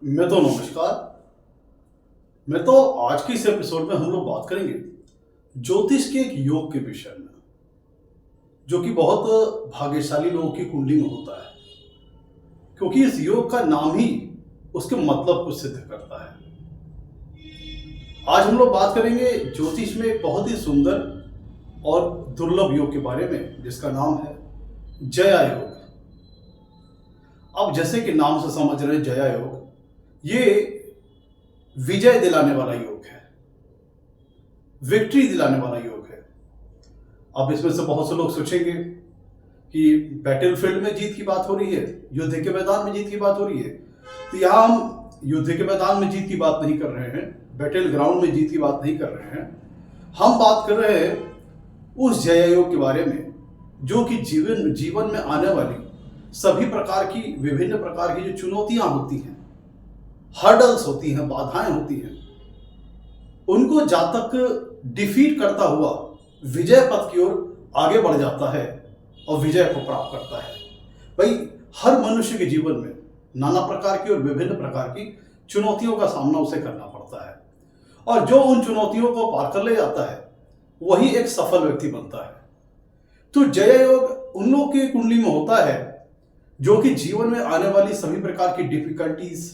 नमस्कार। आज के इस एपिसोड में हम लोग बात करेंगे ज्योतिष के एक योग के विषय में, जो कि बहुत भाग्यशाली लोगों की कुंडली में होता है, क्योंकि इस योग का नाम ही उसके मतलब को सिद्ध करता है। आज हम लोग बात करेंगे ज्योतिष में एक बहुत ही सुंदर और दुर्लभ योग के बारे में, जिसका नाम है जया योग। अब जैसे कि नाम से समझ रहे हैं, जया योग ये विजय दिलाने वाला योग है, विक्ट्री दिलाने वाला योग है। अब इसमें से बहुत से लोग सोचेंगे कि बैटलफील्ड में जीत की बात हो रही है, युद्ध के मैदान में जीत की बात हो रही है। तो यहाँ हम युद्ध के मैदान में जीत की बात नहीं कर रहे हैं, बैटल ग्राउंड में जीत की बात नहीं कर रहे हैं। हम बात कर रहे हैं उस जया योग के बारे में, जो कि जीवन में आने वाली सभी प्रकार की, विभिन्न प्रकार की जो चुनौतियां होती हैं, हर्डल्स होती हैं, बाधाएं होती हैं, उनको जातक डिफीट करता हुआ विजय पथ की ओर आगे बढ़ जाता है और विजय को प्राप्त करता है। भाई, हर मनुष्य के जीवन में नाना प्रकार की और विभिन्न प्रकार की चुनौतियों का सामना उसे करना पड़ता है, और जो उन चुनौतियों को पार कर ले जाता है वही एक सफल व्यक्ति बनता है। तो जय योग उन लोगों की कुंडली में होता है जो कि जीवन में आने वाली सभी प्रकार की डिफिकल्टीज,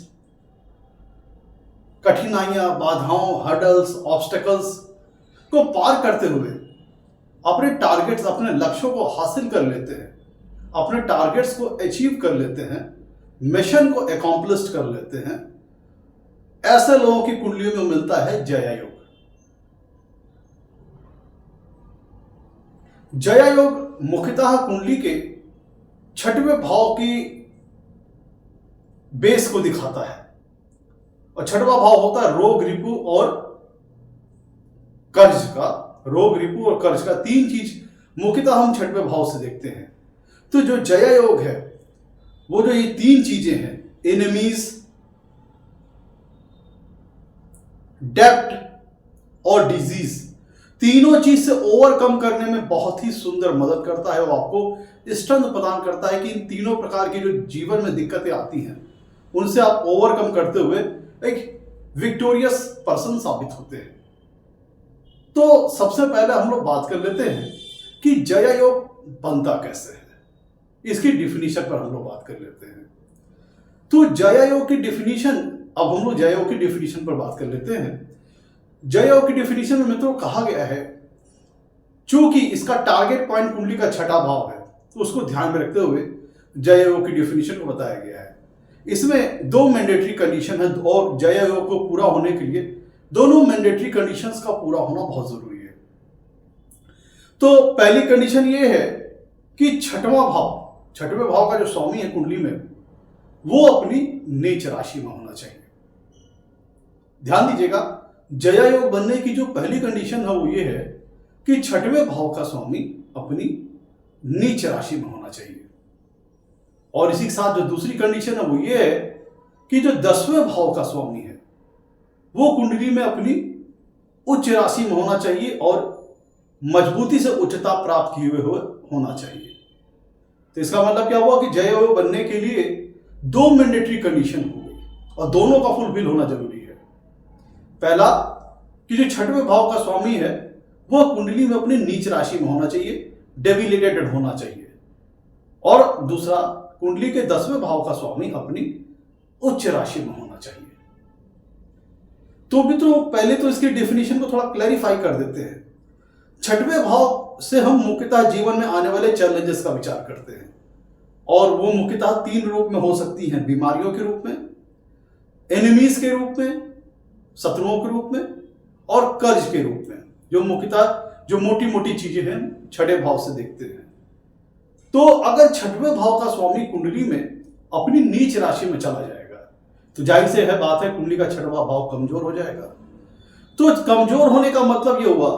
कठिनाइयां, बाधाओं, हर्डल्स, ऑब्स्टेकल्स को पार करते हुए अपने टारगेट्स, अपने लक्ष्यों को हासिल कर लेते हैं, अपने टारगेट्स को अचीव कर लेते हैं, मिशन को अकॉम्प्लिश कर लेते हैं। ऐसे लोगों की कुंडलियों में मिलता है जया योग। जया योग मुख्यतः कुंडली के छठवें भाव की बेस को दिखाता है, और छठवां भाव होता है रोग, रिपु और कर्ज का। रोग, रिपु और कर्ज का तीन चीज मुख्यतः हम छठवें भाव से देखते हैं। तो जो जया योग है, वो जो ये तीन चीजें हैं, एनिमीज, डेप्ट और डिजीज, तीनों चीज से ओवरकम करने में बहुत ही सुंदर मदद करता है, और आपको स्ट्रेंथ प्रदान करता है कि इन तीनों प्रकार की जो जीवन में दिक्कतें आती हैं, उनसे आप ओवरकम करते हुए एक विक्टोरियस पर्सन साबित होते हैं। तो सबसे पहले हम लोग बात कर लेते हैं कि जया योग बनता कैसे है, इसकी डिफिनीशन पर हम लोग बात कर लेते हैं। तो जया योग की डिफिनीशन, अब हम लोग जया योग की डिफिनीशन पर बात कर लेते हैं। जया योग की डिफिनीशन में मित्रों कहा गया है, चूंकि इसका टारगेट पॉइंट कुंडली का छठा भाव है, तो उसको ध्यान में रखते हुए जया योग की डिफिनीशन को बताया गया है। इसमें दो मैंडेटरी कंडीशन है, और जया योग को पूरा होने के लिए दोनों मैंडेटरी कंडीशंस का पूरा होना बहुत जरूरी है। तो पहली कंडीशन ये है कि छठवें भाव का जो स्वामी है कुंडली में, वो अपनी नीच राशि में होना चाहिए। ध्यान दीजिएगा, जया योग बनने की जो पहली कंडीशन है वो ये है कि छठवें भाव का स्वामी अपनी नीच राशि में होना चाहिए। और इसी के साथ जो दूसरी कंडीशन है वो ये है कि जो 10वें भाव का स्वामी है, वो कुंडली में अपनी उच्च राशि में होना चाहिए और मजबूती से उच्चता प्राप्त किए हुए होना चाहिए। तो इसका मतलब क्या हुआ कि जय योग बनने के लिए दो मैंडेटरी कंडीशन हो गई, और दोनों का फुलफिल होना जरूरी है। पहला कि जो छठवें भाव का स्वामी है वो कुंडली में अपनी नीच राशि में होना चाहिए, डेबिलिटेटेड होना चाहिए। और दूसरा, कुंडली के 10वें भाव का स्वामी अपनी उच्च राशि में होना चाहिए। तो मित्रों, पहले तो इसकी डेफिनेशन को थोड़ा क्लैरिफाई कर देते हैं। छठवें भाव से हम मुख्यतः जीवन में आने वाले चैलेंजेस का विचार करते हैं, और वो मुख्यतः तीन रूप में हो सकती हैं: बीमारियों के रूप में, एनिमीज के रूप में, शत्रुओं के रूप में, और कर्ज के रूप में, जो मुख्यतः जो मोटी मोटी चीजें हैं छठे भाव से देखते हैं। तो अगर छठवें भाव का स्वामी कुंडली में अपनी नीच राशि में चला जाएगा, तो जाहिर से है बात है, कुंडली का छठवां भाव कमजोर हो जाएगा। तो कमजोर होने का मतलब यह हुआ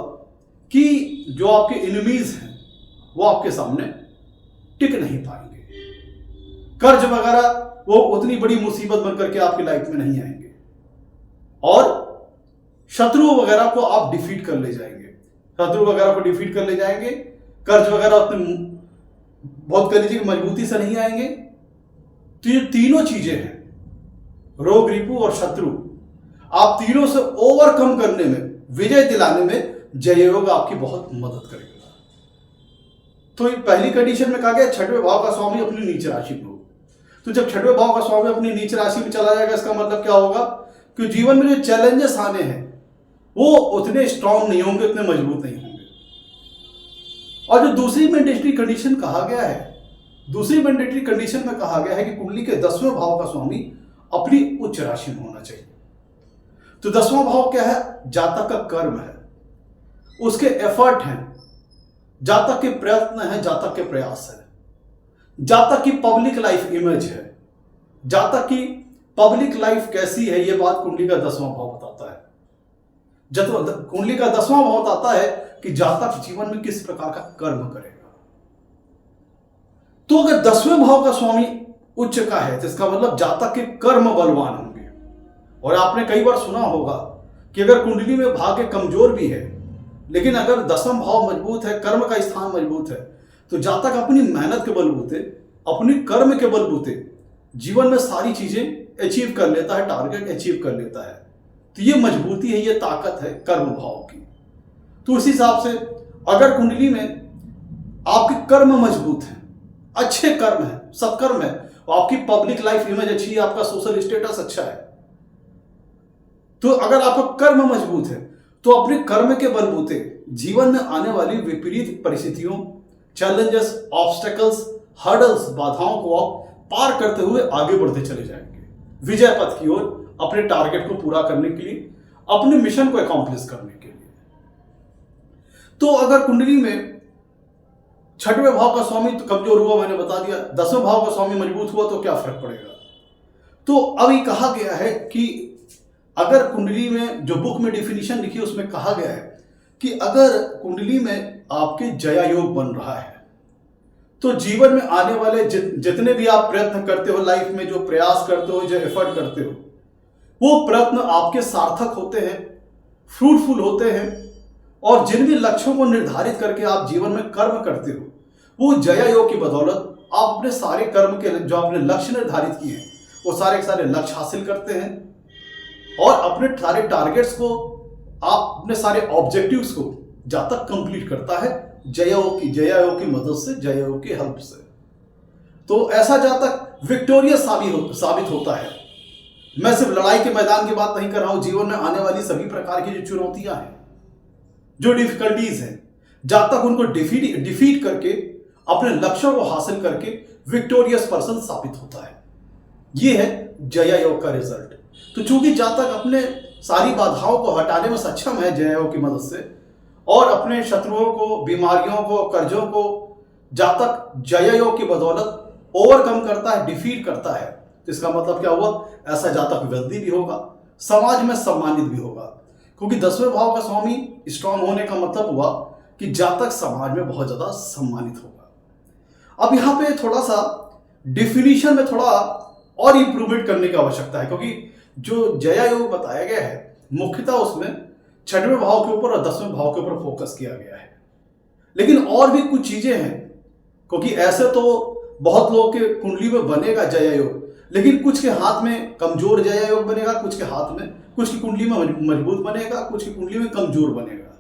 कि जो आपके एनिमीज हैं वो आपके सामने टिक नहीं पाएंगे, कर्ज वगैरह वो उतनी बड़ी मुसीबत बनकर के आपकी लाइफ में नहीं आएंगे, और शत्रु वगैरह को आप डिफीट कर ले जाएंगे, कर्ज वगैरह अपने बहुत कह लीजिए मजबूती से नहीं आएंगे। तो ये तीनों चीजें हैं रोग रिपु और शत्रु, आप तीनों से ओवरकम करने में, विजय दिलाने में जय योग आपकी बहुत मदद करेगा। तो पहली कंडीशन में कहा गया छठवें भाव का स्वामी अपनी नीच राशि में हो। तो जब छठवें भाव का स्वामी अपनी नीच राशि में चला जाएगा, इसका मतलब क्या होगा कि जीवन में जो चैलेंजेस आने हैं वो उतने स्ट्रांग नहीं होंगे, उतने मजबूत नहीं होंगे। और जो दूसरी मैंडेटरी कंडीशन कहा गया है, दूसरी मैंडेटरी कंडीशन में कहा गया है कि कुंडली के 10वें भाव का स्वामी अपनी उच्च राशि में होना चाहिए। तो 10वां भाव क्या है? जातक का कर्म है, उसके एफर्ट हैं, जातक के प्रयत्न है, जातक के प्रयास है, जातक की पब्लिक लाइफ इमेज है, जातक की पब्लिक लाइफ कैसी है, यह बात कुंडली का 10वां भाव बताता है। जब कुंडली का 10वां भाव बताता है कि जातक जीवन में किस प्रकार का कर्म करेगा। तो अगर 10वें भाव का स्वामी उच्च का है तो इसका मतलब जातक के कर्म बलवान होंगे। और आपने कई बार सुना होगा कि अगर कुंडली में भाग्य कमजोर भी है, लेकिन अगर 10वां भाव मजबूत है, कर्म का स्थान मजबूत है, तो जातक अपनी मेहनत के बलबूते, अपनी कर्म के बलबूते जीवन में सारी चीजें अचीव कर लेता है, टारगेट अचीव कर लेता है। तो ये मजबूती है, ये ताकत है कर्म भाव की। तो उस हिसाब से अगर कुंडली में आपके कर्म मजबूत हैं, अच्छे कर्म है, सत्कर्म है, और आपकी पब्लिक लाइफ इमेज अच्छी है, आपका सोशल स्टेटस अच्छा है, तो अगर आपका कर्म मजबूत है तो अपने कर्म के बलबूते जीवन में आने वाली विपरीत परिस्थितियों, चैलेंजेस, ऑब्स्टेकल्स, हर्डल्स, बाधाओं को आप पार करते हुए आगे बढ़ते चले जाएंगे विजय पथ की ओर, अपने टारगेट को पूरा करने के लिए, अपने मिशन को अकॉम्प्लिश करने के लिए। तो अगर कुंडली में छठवें भाव का स्वामी तो कमजोर हुआ, मैंने बता दिया, 10वें भाव का स्वामी मजबूत हुआ, तो क्या फर्क पड़ेगा? तो अभी कहा गया है कि अगर कुंडली में जो बुक में डिफिनीशन लिखी है उसमें कहा गया है कि अगर कुंडली में आपके जया योग बन रहा है तो जीवन में आने वाले जितने भी आप प्रयत्न करते हो, लाइफ में जो प्रयास करते हो, जो एफर्ट करते हो, वो प्रयत्न आपके सार्थक होते हैं, फ्रूटफुल होते हैं। और जिन भी लक्ष्यों को निर्धारित करके आप जीवन में कर्म करते हो, वो जया योग की बदौलत आप अपने सारे कर्म के जो आपने लक्ष्य निर्धारित किए हैं वो सारे के सारे लक्ष्य हासिल करते हैं, और अपने सारे टारगेट्स को, आप अपने सारे ऑब्जेक्टिव्स को जातक कंप्लीट करता है जया योग की मदद से, जया योग की हेल्प से। तो ऐसा जातक विक्टोरियस साबित होता है। मैं सिर्फ लड़ाई के मैदान की बात नहीं कर रहा हूं, जीवन में आने वाली सभी प्रकार की जो चुनौतियां हैं, जो डिफिकल्टीज हैं, जातक उनको डिफीट करके अपने लक्ष्यों को हासिल करके विक्टोरियस पर्सन साबित होता है। यह है जया योग का रिजल्ट। तो चूंकि जातक अपने सारी बाधाओं को हटाने में सक्षम है जया योग की मदद से, और अपने शत्रुओं को, बीमारियों को, कर्जों को जातक जया योग की बदौलत ओवरकम करता है, डिफीट करता है, तो इसका मतलब क्या हुआ? ऐसा जातक वेल्दी भी होगा, समाज में सम्मानित भी होगा। क्योंकि 10वें भाव का स्वामी स्ट्रांग होने का मतलब हुआ कि जातक समाज में बहुत ज्यादा सम्मानित होगा। अब यहां पे थोड़ा सा डिफिनीशन में थोड़ा और इंप्रूवमेंट करने की आवश्यकता है, क्योंकि जो जया योग बताया गया है मुख्यतः उसमें छठवें भाव के ऊपर और 10वें भाव के ऊपर फोकस किया गया है। लेकिन और भी कुछ चीजें हैं, क्योंकि ऐसे तो बहुत लोग के कुंडली में बनेगा जया योग, लेकिन कुछ के हाथ में कमजोर जया योग बनेगा, कुछ के हाथ में, कुछ की कुंडली में मजबूत बनेगा, कुछ की कुंडली में कमजोर बनेगा।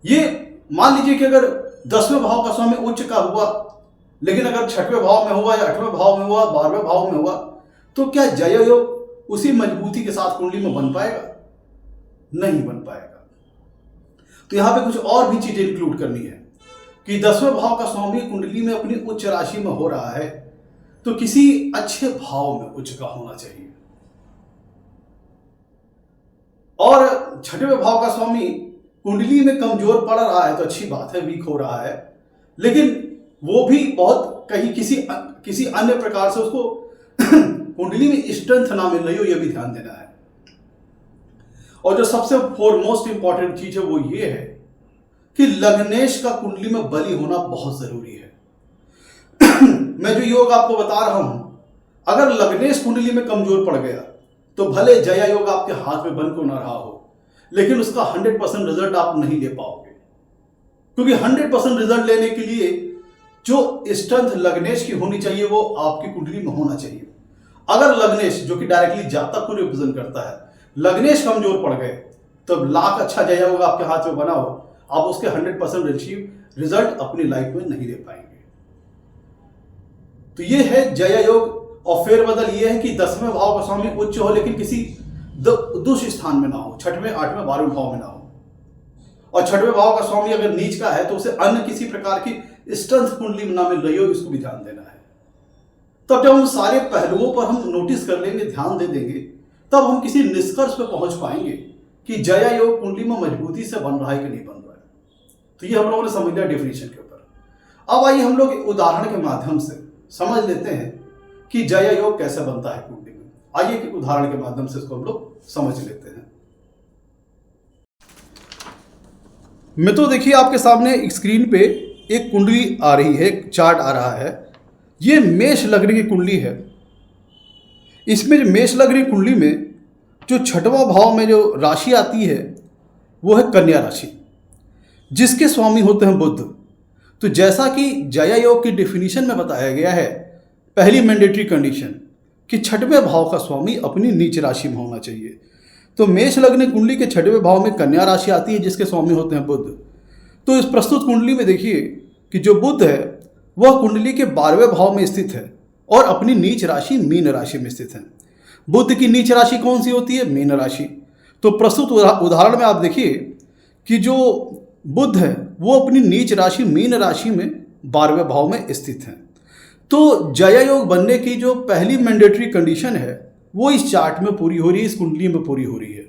ये मान लीजिए कि अगर 10वें भाव का स्वामी उच्च का हुआ, लेकिन अगर 6वें भाव में हुआ या 8वें भाव में हुआ, 12वें भाव में हुआ, तो क्या जया योग उसी मजबूती के साथ कुंडली में बन पाएगा? नहीं बन पाएगा। तो यहां पे कुछ और भी चीजें इंक्लूड करनी है कि 10वें भाव का स्वामी कुंडली में अपनी उच्च राशि में हो रहा है तो किसी अच्छे भाव में उच्च का होना चाहिए, और 6वें भाव का स्वामी कुंडली में कमजोर पड़ रहा है तो अच्छी बात है, वीक हो रहा है, लेकिन वो भी बहुत कहीं किसी अन्य प्रकार से उसको कुंडली में स्ट्रेंथ ना मिल रही हो, यह भी ध्यान देना है। और जो सबसे फोरमोस्ट इंपॉर्टेंट चीज है वो ये है कि लग्नेश का कुंडली में बली होना बहुत जरूरी है। मैं जो योग आपको बता रहा हूं, अगर लग्नेश कुंडली में कमजोर पड़ गया तो भले जया योग आपके हाथ में बन को ना रहा हो, लेकिन उसका 100% रिजल्ट आप नहीं ले पाओगे, क्योंकि 100% रिजल्ट लेने के लिए जो स्ट्रेंथ लग्नेश की होनी चाहिए वो आपकी कुंडली में होना चाहिए। अगर लग्नेश जो कि डायरेक्टली जातक को रिप्रेजेंट करता है, लग्नेश कमजोर पड़ गए तो लाख अच्छा जया योग आपके हाथ में बना हो, आप उसके 100% रिजल्ट अपनी लाइफ में नहीं दे पाएंगे। तो ये है जया योग। और फेरबदल ये है कि 10वें भाव का स्वामी उच्च हो लेकिन किसी दुष्ट स्थान में ना हो, 6वें 8वें 12वें भाव में ना हो। और 6वें भाव का स्वामी अगर नीच का है तो उसे अन्य किसी प्रकार की स्ट्रेंथ कुंडली में ना मिल रही हो, इसको भी ध्यान देना है। तब जब हम सारे पहलुओं पर हम नोटिस कर लेंगे, ध्यान दे देंगे, तब हम किसी निष्कर्ष पर पहुंच पाएंगे कि जया योग कुंडली में मजबूती से बन रहा है कि नहीं बन रहा है। तो ये हम लोगों ने समझ लिया डेफिनेशन के ऊपर। अब आइए हम लोग उदाहरण के माध्यम से समझ लेते हैं कि जया योग कैसे बनता है कुंडली में। आइए कि उदाहरण के माध्यम से इसको हम लोग समझ लेते हैं। मित्रों देखिए, आपके सामने स्क्रीन पे एक कुंडली आ रही है, एक चार्ट आ रहा है। ये मेष लग्न की कुंडली है। इसमें जो मेष लग्न की कुंडली में जो 6वां भाव में जो राशि आती है वो है कन्या राशि, जिसके स्वामी होते हैं बुध। तो जैसा कि जया योग की डेफिनेशन में बताया गया है, पहली मैंडेटरी कंडीशन कि 6वें भाव का स्वामी अपनी नीच राशि में होना चाहिए। तो मेष लग्न कुंडली के 6वें भाव में कन्या राशि आती है, जिसके स्वामी होते हैं बुध। तो इस प्रस्तुत कुंडली में देखिए कि जो बुध है वह कुंडली के 12वें भाव में स्थित है और अपनी नीच राशि मीन राशि में स्थित है। बुध की नीच राशि कौन सी होती है? मीन राशि। तो प्रस्तुत उदाहरण में आप देखिए कि जो बुध है वो अपनी नीच राशि मीन राशि में 12वें भाव में स्थित है। तो जया योग बनने की जो पहली मैंडेटरी कंडीशन है वो इस चार्ट में पूरी हो रही है, इस कुंडली में पूरी हो रही है।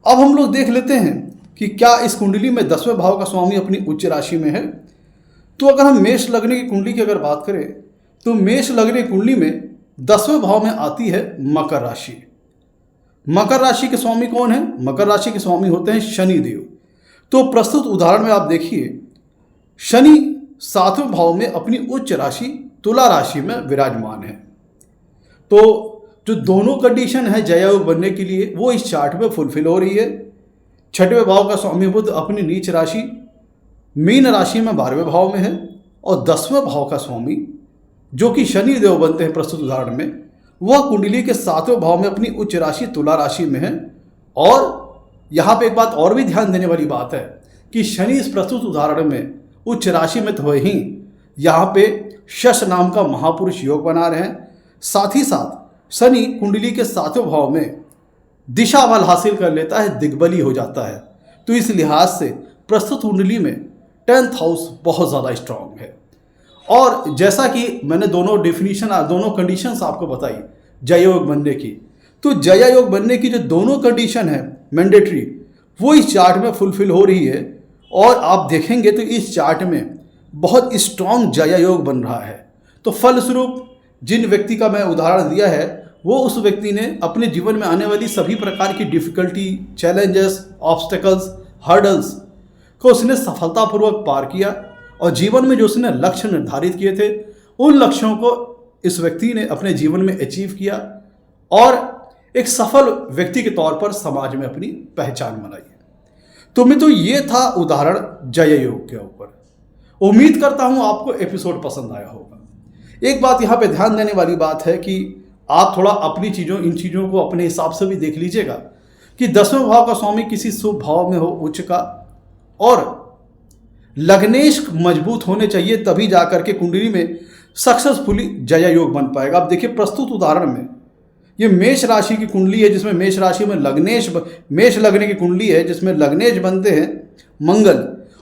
अब हम लोग देख लेते हैं कि क्या इस कुंडली में 10वें भाव का स्वामी अपनी उच्च राशि में है। तो अगर हम मेष लग्न की कुंडली की अगर बात करें तो मेष लग्न की कुंडली में 10वें भाव में आती है मकर राशि। मकर राशि के स्वामी कौन है? मकर राशि के स्वामी होते हैं शनि देव। तो प्रस्तुत उदाहरण में आप देखिए, शनि 7वें भाव में अपनी उच्च राशि तुला राशि में विराजमान है। तो जो दोनों कंडीशन है जया योग बनने के लिए वो इस चार्ट में फुलफिल हो रही है। 6वें भाव का स्वामी बुध अपनी नीच राशि मीन राशि में 12वें भाव में है और 10वें भाव का स्वामी जो कि शनि देव बनते हैं प्रस्तुत उदाहरण में, वह कुंडली के 7वें भाव में अपनी उच्च राशि तुला राशि में है। और यहाँ पे एक बात और भी ध्यान देने वाली बात है कि शनि इस प्रस्तुत उदाहरण में उच्च राशि में तो ही यहाँ पे शश नाम का महापुरुष योग बना रहे हैं। साथ ही साथ शनि कुंडली के 7वें भाव में दिशा बल हासिल कर लेता है, दिग्बली हो जाता है। तो इस लिहाज से प्रस्तुत कुंडली में 10th हाउस बहुत ज़्यादा स्ट्रांग है। और जैसा कि मैंने दोनों कंडीशंस आपको बताई जया योग बनने की, तो जया योग बनने की जो दोनों कंडीशन है मैंडेटरी वो इस चार्ट में फुलफिल हो रही है। और आप देखेंगे तो इस चार्ट में बहुत स्ट्रांग जया योग बन रहा है। तो फलस्वरूप जिन व्यक्ति का मैं उदाहरण दिया है वो उस व्यक्ति ने अपने जीवन में आने वाली सभी प्रकार की डिफिकल्टी, चैलेंजेस, ऑब्स्टेकल्स, हर्डल्स को उसने सफलतापूर्वक पार किया और जीवन में जो उसने लक्ष्य निर्धारित किए थे उन लक्ष्यों को इस व्यक्ति ने अपने जीवन में अचीव किया और एक सफल व्यक्ति के तौर पर समाज में अपनी पहचान बनाई। तो मित्रों ये था उदाहरण जया योग के ऊपर। उम्मीद करता हूं आपको एपिसोड पसंद आया होगा। एक बात यहाँ पे ध्यान देने वाली बात है कि आप थोड़ा अपनी इन चीज़ों को अपने हिसाब से भी देख लीजिएगा कि 10वें भाव का स्वामी किसी शुभ भाव में हो उच्च का, और लग्नेश मजबूत होने चाहिए, तभी जाकर के कुंडली में सक्सेसफुली जया योग बन पाएगा। अब देखिए प्रस्तुत उदाहरण में ये मेष राशि की कुंडली है जिसमें मेष राशि में मेष लग्न की कुंडली है जिसमें लग्नेश बनते हैं मंगल।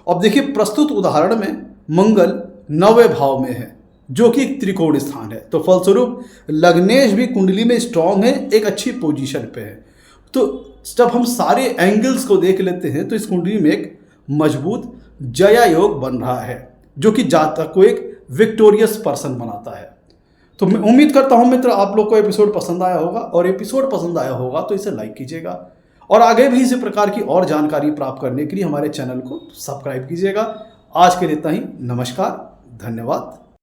अब देखिए प्रस्तुत उदाहरण में मंगल 9वें भाव में है जो कि एक त्रिकोण स्थान है। तो फलस्वरूप लग्नेश भी कुंडली में स्ट्रांग है, एक अच्छी पोजीशन पे है। तो जब हम सारे एंगल्स को देख लेते हैं तो इस कुंडली में एक मजबूत जया योग बन रहा है जो कि जातक को एक विक्टोरियस पर्सन बनाता है। तो मैं उम्मीद करता हूं मित्र आप लोग को एपिसोड पसंद आया होगा, और एपिसोड पसंद आया होगा तो इसे लाइक कीजिएगा और आगे भी इसी प्रकार की और जानकारी प्राप्त करने के लिए हमारे चैनल को सब्सक्राइब कीजिएगा। आज के लिए इतना ही। नमस्कार, धन्यवाद।